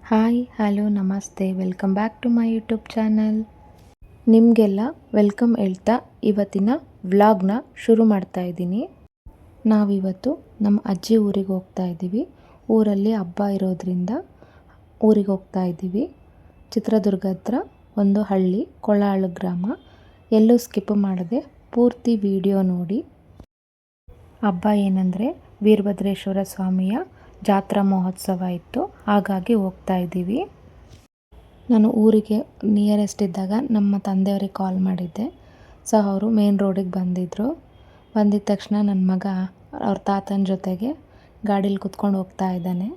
Hi hello ನಮಸ್ತೆ welcome back to my YouTube channel. ನಿಮಗೆಲ್ಲ welcome ಹೇಳ್ತಾ ಇವತ್ತಿನ ವ್ಲಾಗ್ನ ಶುರು ಮಾಡ್ತಾ ಇದ್ದೀನಿ. ನಾವಿವತ್ತು ನಮ್ಮ ಅಜ್ಜಿ ಊರಿಗೆ ಹೋಗ್ತಾ ಇದ್ದೀವಿ. ಊರಲ್ಲಿ ಹಬ್ಬ ಇರೋದ್ರಿಂದ ಊರಿಗೆ ಹೋಗ್ತಾ ಇದ್ದೀವಿ. ಚಿತ್ರದುರ್ಗ ಹತ್ರ ಒಂದು ಹಳ್ಳಿ ಕೊಳ್ಳಾಳು ಗ್ರಾಮ. ಎಲ್ಲೂ ಸ್ಕಿಪ್ ಮಾಡದೆ ಪೂರ್ತಿ ವಿಡಿಯೋ ನೋಡಿ. ಹಬ್ಬ ಏನಂದರೆ ವೀರಭದ್ರೇಶ್ವರ ಸ್ವಾಮಿಯ ಜಾತ್ರಾ ಮಹೋತ್ಸವ ಇತ್ತು, ಹಾಗಾಗಿ ಹೋಗ್ತಾ ಇದ್ದೀವಿ. ನಾನು ಊರಿಗೆ ನಿಯರೆಸ್ಟ್ ಇದ್ದಾಗ ನಮ್ಮ ತಂದೆಯವ್ರಿಗೆ ಕಾಲ್ ಮಾಡಿದ್ದೆ. ಸೊ ಅವರು ಮೇನ್ ರೋಡಿಗೆ ಬಂದಿದ್ದರು. ಬಂದಿದ್ದ ತಕ್ಷಣ ನನ್ನ ಮಗ ಅವ್ರ ತಾತನ ಜೊತೆಗೆ ಗಾಡೀಲಿ ಕುತ್ಕೊಂಡು ಹೋಗ್ತಾ ಇದ್ದಾನೆ.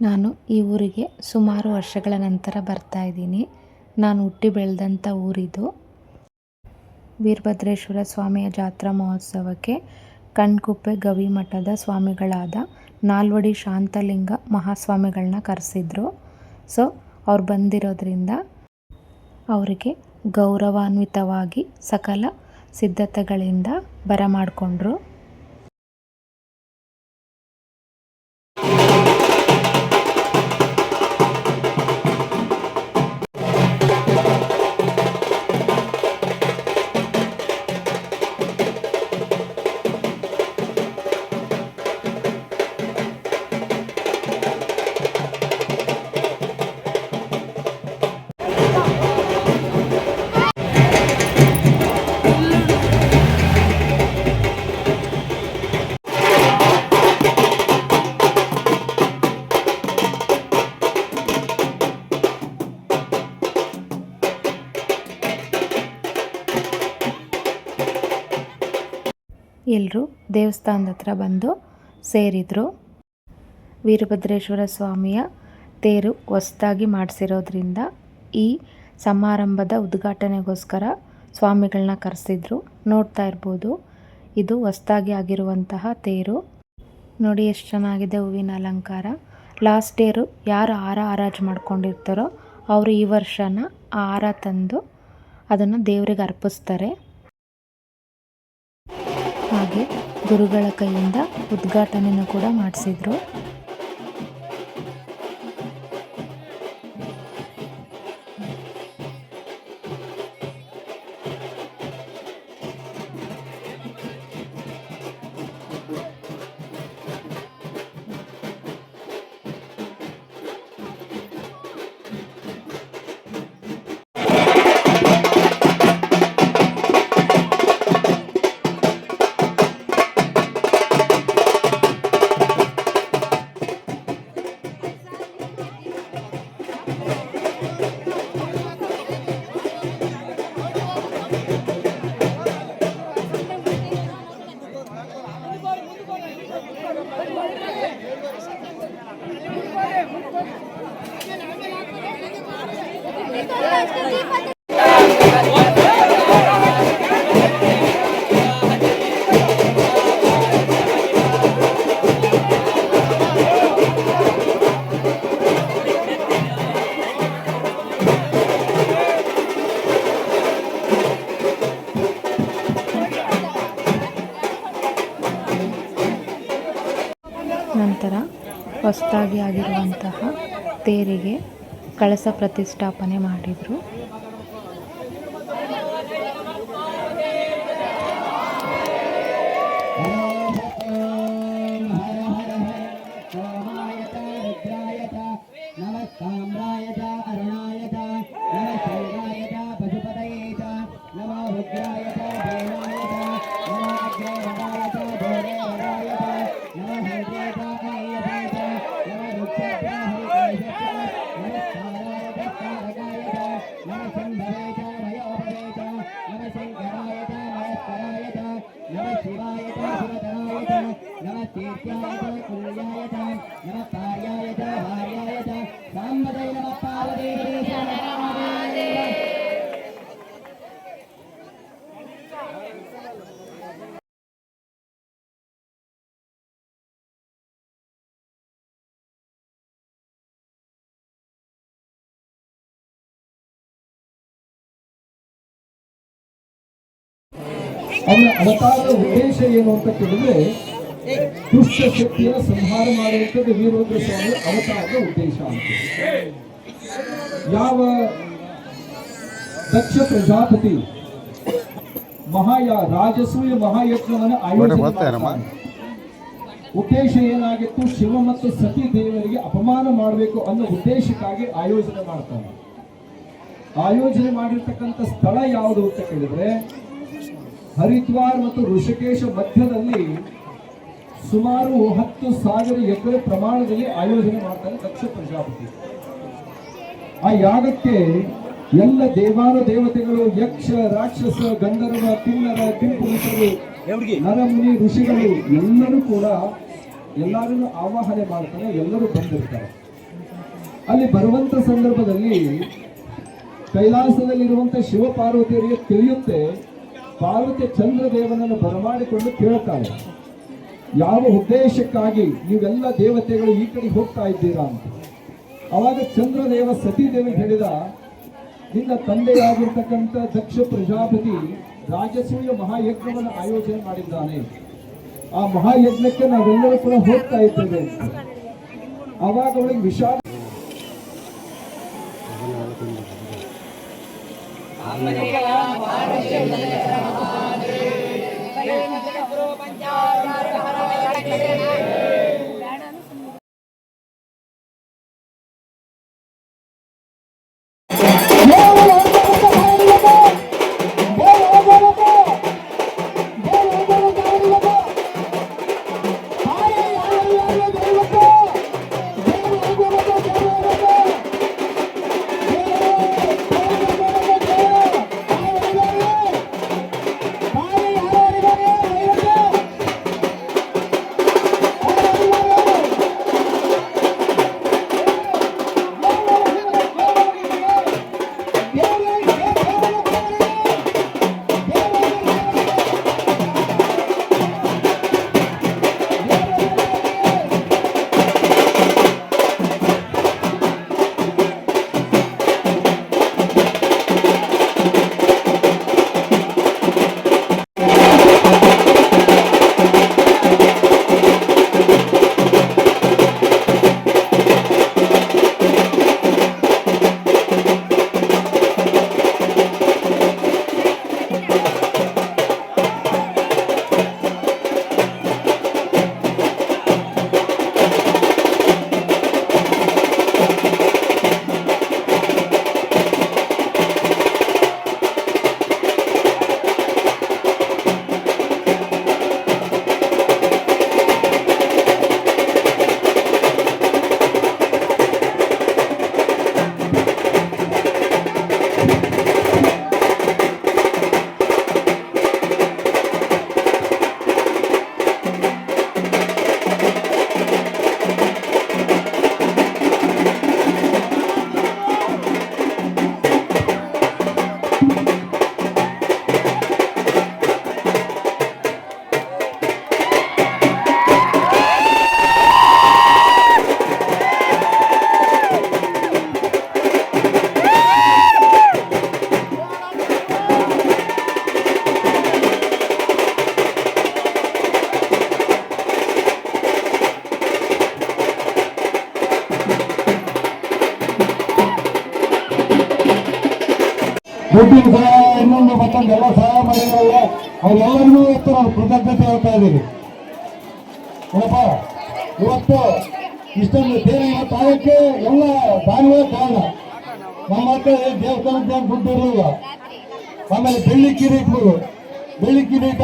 ನಾನು ಈ ಊರಿಗೆ ಸುಮಾರು ವರ್ಷಗಳ ನಂತರ ಬರ್ತಾ ಇದ್ದೀನಿ. ನಾನು ಹುಟ್ಟಿ ಬೆಳೆದಂಥ ಊರಿದು. ವೀರಭದ್ರೇಶ್ವರ ಸ್ವಾಮಿಯ ಜಾತ್ರಾ ಮಹೋತ್ಸವಕ್ಕೆ ಕಣ್ಕುಪ್ಪೆ ಗವಿಮಠದ ಸ್ವಾಮಿಗಳಾದ ನಾಲ್ವಡಿ ಶಾಂತಲಿಂಗ ಮಹಾಸ್ವಾಮಿಗಳನ್ನ ಕರೆಸಿದ್ರು. ಸೊ ಅವ್ರು ಬಂದಿರೋದ್ರಿಂದ ಅವರಿಗೆ ಗೌರವಾನ್ವಿತವಾಗಿ ಸಕಲ ಸಿದ್ಧತೆಗಳಿಂದ ಬರಮಾಡಿಕೊಂಡ್ರು. ಎಲ್ಲರೂ ದೇವಸ್ಥಾನದ ಹತ್ರ ಬಂದು ಸೇರಿದರು. ವೀರಭದ್ರೇಶ್ವರ ಸ್ವಾಮಿಯ ತೇರು ಹೊಸದಾಗಿ ಮಾಡಿಸಿರೋದ್ರಿಂದ ಈ ಸಮಾರಂಭದ ಉದ್ಘಾಟನೆಗೋಸ್ಕರ ಸ್ವಾಮಿಗಳನ್ನ ಕರೆಸಿದ್ರು. ನೋಡ್ತಾ ಇರ್ಬೋದು, ಇದು ಹೊಸದಾಗಿ ಆಗಿರುವಂತಹ ತೇರು. ನೋಡಿ ಎಷ್ಟು ಚೆನ್ನಾಗಿದೆ ಹೂವಿನ ಅಲಂಕಾರ. ಲಾಸ್ಟ್ ಇಯರು ಯಾರು ಹಾರ ಹರಾಜು ಮಾಡ್ಕೊಂಡಿರ್ತಾರೋ ಅವರು ಈ ವರ್ಷನ ಆ ಹಾರ ತಂದು ಅದನ್ನು ದೇವರಿಗೆ ಅರ್ಪಿಸ್ತಾರೆ. ಹಾಗೆ ಗುರುಗಳ ಕೈಯಿಂದ ಉದ್ಘಾಟನೆಯನ್ನು ಕೂಡ ಮಾಡಿಸಿದ್ರು. ನಂತರ ಹೊಸದಾಗಿ ಆಗಿರುವಂತಹ ತೇರಿಗೆ ಕಳಸ ಪ್ರತಿಷ್ಠಾಪನೆ ಮಾಡಿದರು. ಅವರ ಅವತಾರದ ಉದ್ದೇಶ ಏನು ಅಂತ ಕೇಳಿದ್ರೆ, ದುಷ್ಟ ಶಕ್ತಿಯನ್ನು ಸಂಹಾರ ಮಾಡುವಂಥದ್ದು ವೀರಭದ್ರ ಸ್ವಾಮಿ ಅವತಾರದ ಉದ್ದೇಶ ಅಂತ. ಯಾವ ದಕ್ಷ ಪ್ರಜಾಪತಿ ರಾಜಸೂಯ ಮಹಾಯಜ್ಞವನ್ನು ಆಯೋಜನೆ ಮಾಡ್ತಾನೆ. ಉದ್ದೇಶ ಏನಾಗಿತ್ತು? ಶಿವ ಮತ್ತು ಸತಿ ದೇವರಿಗೆ ಅಪಮಾನ ಮಾಡಬೇಕು ಅನ್ನೋ ಉದ್ದೇಶಕ್ಕಾಗಿ ಆಯೋಜನೆ ಮಾಡ್ತಾನೆ. ಆಯೋಜನೆ ಮಾಡಿರ್ತಕ್ಕಂಥ ಸ್ಥಳ ಯಾವುದು ಅಂತ ಕೇಳಿದ್ರೆ ಹರಿದ್ವಾರ್ ಮತ್ತು ಋಷಿಕೇಶ ಮಧ್ಯದಲ್ಲಿ ಸುಮಾರು 10,000 ಎಕರೆ ಪ್ರಮಾಣದಲ್ಲಿ ಆಯೋಜನೆ ಮಾಡ್ತಾನೆ ದಕ್ಷ ಪ್ರಜಾಪತಿ. ಆ ಯಾಗಕ್ಕೆ ಎಲ್ಲ ದೇವಾನು ದೇವತೆಗಳು, ಯಕ್ಷ, ರಾಕ್ಷಸ, ಗಂಧರ್ವ, ಕಿನ್ನರ, ಕಿಂಪುರುಷರು, ನರಮುನಿ, ಋಷಿಗಳು ಎಲ್ಲರೂ ಆವಾಹನೆ ಮಾಡ್ತಾರೆ. ಎಲ್ಲರೂ ಬಂದಿರ್ತಾರೆ. ಅಲ್ಲಿ ಬರುವಂತ ಸಂದರ್ಭದಲ್ಲಿ ಕೈಲಾಸದಲ್ಲಿರುವಂತ ಶಿವ ಪಾರ್ವತಿಯರಿಗೆ ತಿಳಿಯುತ್ತೆ. ಪಾರ್ವತಿ ಚಂದ್ರದೇವನನ್ನು ಬರಮಾಡಿಕೊಂಡು ಕೇಳ್ತಾಳೆ, ಯಾವ ಉದ್ದೇಶಕ್ಕಾಗಿ ನೀವೆಲ್ಲ ದೇವತೆಗಳು ಈ ಕಡೆ ಹೋಗ್ತಾ ಇದ್ದೀರಾ ಅಂತ. ಅವಾಗ ಚಂದ್ರದೇವ ಸತೀದೇವಿಗೆ ಹೇಳಿದ, ನಿನ್ನ ತಂದೆಯಾಗಿರ್ತಕ್ಕಂಥ ದಕ್ಷ ಪ್ರಜಾಪತಿ ರಾಜಸೂಯ ಮಹಾಯಜ್ಞವನ್ನು ಆಯೋಜನೆ ಮಾಡಿದ್ದಾನೆ. ಆ ಮಹಾಯಜ್ಞಕ್ಕೆ ನಾವೆಲ್ಲರೂ ಕೂಡ ಹೋಗ್ತಾ ಇದ್ದೇವೆ ಅಂತ. ಅವಾಗ ಅವಳಿಗೆ ವಿಷಾದ. ದುಡ್ಡಿನ ಸಹಾಯ, ಇನ್ನೊಂದು ಮತ್ತೊಂದು ಎಲ್ಲ ಸಹಾಯ ಮಾಡಿದ್ರಲ್ಲ, ಅವರೆಲ್ಲರಿಗೂ ಇವತ್ತು ನಾವು ಕೃತಜ್ಞತೆ ಹೇಳ್ತಾ ಇದ್ದೀವಿ. ಏನಪ್ಪ, ಇವತ್ತು ಇಷ್ಟೊಂದು ದೇವಿ ಇವತ್ತು ಆಗಕ್ಕೆ ಎಲ್ಲ ದಾನಿಗಳೇ ಕಾರಣ. ನಮ್ಮ ಹತ್ರ ದೇವಸ್ಥಾನಕ್ಕೆ ದುಡ್ಡು ಇರಲಿಲ್ಲ. ಆಮೇಲೆ ಬೆಳ್ಳಿ ಕಿರೀಟ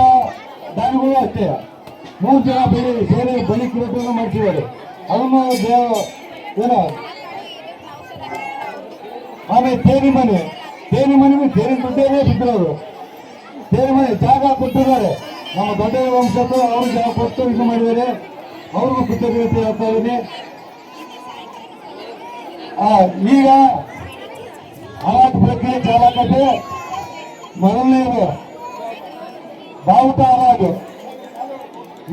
ದಾನಿಗಳು ಅಷ್ಟೇ 3 ಜನ ಸೇರಿ ಬೆಳ್ಳಿ ಕಿರೀಟವನ್ನು ಮಾಡಿಸಿದ್ದಾರೆ. ಅದನ್ನು ಏನೋ ಆಮೇಲೆ ತೇರಿ ಮನೆಗೂ ತೇರಿ ದುಡ್ಡೇ ಬಿಟ್ಟಿರೋದು. ತೇರಿ ಮನೆ ಜಾಗ ಕೊಟ್ಟಿದ್ದಾರೆ. ನಮ್ಮ ದೊಡ್ಡ ವಂಶದ್ದು ಅವರು ಜಾಗ ಕೊಟ್ಟು ಇದು ಮಾಡಿದ್ದಾರೆ. ಅವ್ರಿಗೂ ಕೃತಜ್ಞತೆ ಹೇಳ್ತಾ ಇದ್ದೀನಿ. ಈಗ ಹರಾಜು ಪ್ರಕ್ರಿಯೆ ಚಾಲಕತೆ ಮೊದಲನೇದು ಬಾವುಟ ಹರಾಜು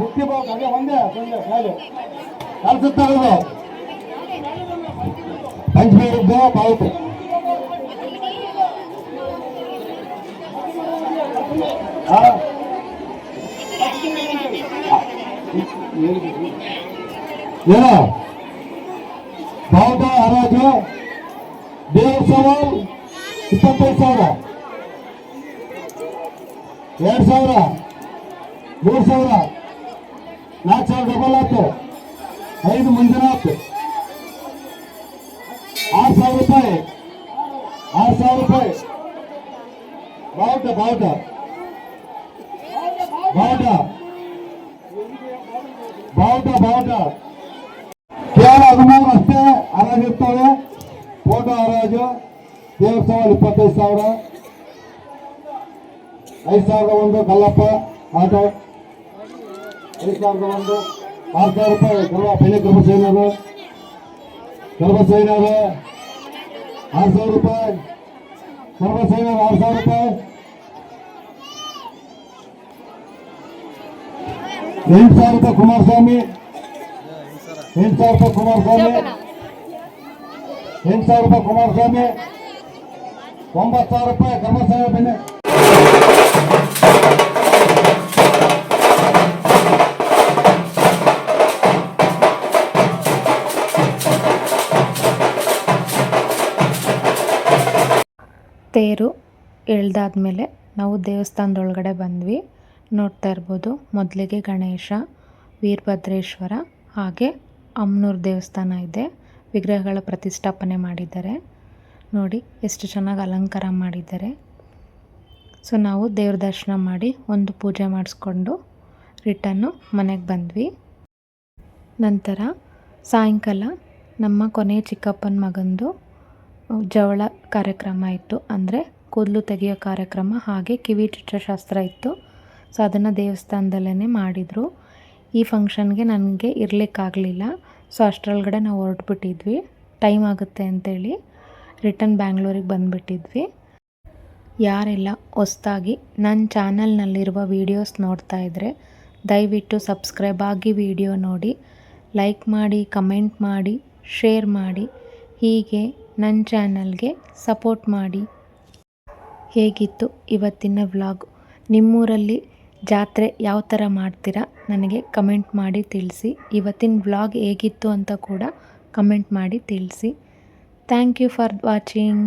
ಮುಖ್ಯ ಬಾವುಟ ಅದೇ ಒಂದೇ ಕಳಿಸುತ್ತಾ ಇರೋದು ಪಂಚಮಿ ಬಾವುಟ. ಏನೋ ಬಾವುಟ ಹರಾಜು ದೇವ್ರ ಸವಾಲ್ 25,000, 2,000, 3,000, 4,000 ಡಬಲ್ ಆಯ್ತು, 5 ಮಂಜುನಾಥ್, 6,000 ರೂಪಾಯಿ, 6,000 ರೂಪಾಯಿ ಬಾವುಟ ಬಾವುಟ ಬಾವುಟ ಬಾವುಟ ಬಾವುಟ ಕೇವಲ 13 ಅಷ್ಟೇ ಹರಾಜಿರ್ತವೆ. ಫೋಟೋ ಹರಾಜು ದೇವ್ರ ಸವಾಲ್ 25,000, 5,001 ಕಲ್ಲಪ್ಪ ಆಟೋ, 5,001, 6,000 ರೂಪಾಯಿ ಬೆಲೆ ಗರ್ಭಸೈನರು, 6,000 ರೂಪಾಯಿ ಗರ್ಭಸೈನರು, 6,000 ರೂಪಾಯಿ, 8,000 ರೂಪಾಯಿ ಕುಮಾರಸ್ವಾಮಿ, 8,000 ರೂಪಾಯಿ ಕುಮಾರಸ್ವಾಮಿ, 8,000 ರೂಪಾಯಿ ಕುಮಾರಸ್ವಾಮಿ, 9,000 ರೂಪಾಯಿ ಗರ್ಭಸೈನ ಬೆಲೆ. ತೇರು ಎಳ್ದಾದ್ಮೇಲೆ ನಾವು ದೇವಸ್ಥಾನದೊಳಗಡೆ ಬಂದ್ವಿ. ನೋಡ್ತಾ ಇರ್ಬೋದು, ಮೊದಲಿಗೆ ಗಣೇಶ, ವೀರಭದ್ರೇಶ್ವರ ಹಾಗೆ ಅಮ್ಮನೂರು ದೇವಸ್ಥಾನ ಇದೆ. ವಿಗ್ರಹಗಳ ಪ್ರತಿಷ್ಠಾಪನೆ ಮಾಡಿದ್ದಾರೆ. ನೋಡಿ ಎಷ್ಟು ಚೆನ್ನಾಗಿ ಅಲಂಕಾರ ಮಾಡಿದ್ದಾರೆ. ಸೊ ನಾವು ದೇವ್ರ ದರ್ಶನ ಮಾಡಿ ಒಂದು ಪೂಜೆ ಮಾಡಿಸ್ಕೊಂಡು ರಿಟರ್ನು ಮನೆಗೆ ಬಂದ್ವಿ. ನಂತರ ಸಾಯಂಕಾಲ ನಮ್ಮ ಕೊನೆಯ ಚಿಕ್ಕಪ್ಪನ ಮಗಂದು ಜವಳ ಕಾರ್ಯಕ್ರಮ ಇತ್ತು, ಅಂದರೆ ಕೂದಲು ತೆಗೆಯೋ ಕಾರ್ಯಕ್ರಮ, ಹಾಗೆ ಕಿವಿ ಚುಚ್ಚೋ ಶಾಸ್ತ್ರ ಇತ್ತು. ಸೊ ಅದನ್ನು ದೇವಸ್ಥಾನದಲ್ಲೇ ಮಾಡಿದರು. ಈ ಫಂಕ್ಷನ್ಗೆ ನನಗೆ ಇರಲಿಕ್ಕಾಗಲಿಲ್ಲ. ಸೊ ಅಷ್ಟರೊಳಗಡೆ ನಾವು ಹೊರಟ್ಬಿಟ್ಟಿದ್ವಿ, ಟೈಮ್ ಆಗುತ್ತೆ ಅಂತೇಳಿ ರಿಟರ್ನ್ ಬ್ಯಾಂಗ್ಳೂರಿಗೆ ಬಂದುಬಿಟ್ಟಿದ್ವಿ. ಯಾರೆಲ್ಲ ಹೊಸ್ದಾಗಿ ನನ್ನ ಚಾನಲ್ನಲ್ಲಿರುವ ವೀಡಿಯೋಸ್ ನೋಡ್ತಾ ಇದ್ದರೆ ದಯವಿಟ್ಟು ಸಬ್ಸ್ಕ್ರೈಬ್ ಆಗಿ ವಿಡಿಯೋ ನೋಡಿ, ಲೈಕ್ ಮಾಡಿ, ಕಮೆಂಟ್ ಮಾಡಿ, ಶೇರ್ ಮಾಡಿ, ಹೀಗೆ ನನ್ನ ಚಾನಲ್ಗೆ ಸಪೋರ್ಟ್ ಮಾಡಿ. ಹೇಗಿತ್ತು ಇವತ್ತಿನ ವ್ಲಾಗ್? ನಿಮ್ಮೂರಲ್ಲಿ ಜಾತ್ರೆ ಯಾವ ಥರ ಮಾಡ್ತೀರಾ ನನಗೆ ಕಮೆಂಟ್ ಮಾಡಿ ತಿಳಿಸಿ. ಇವತ್ತಿನ ವ್ಲಾಗ್ ಹೇಗಿತ್ತು ಅಂತ ಕೂಡ ಕಮೆಂಟ್ ಮಾಡಿ ತಿಳಿಸಿ. Thank you for watching.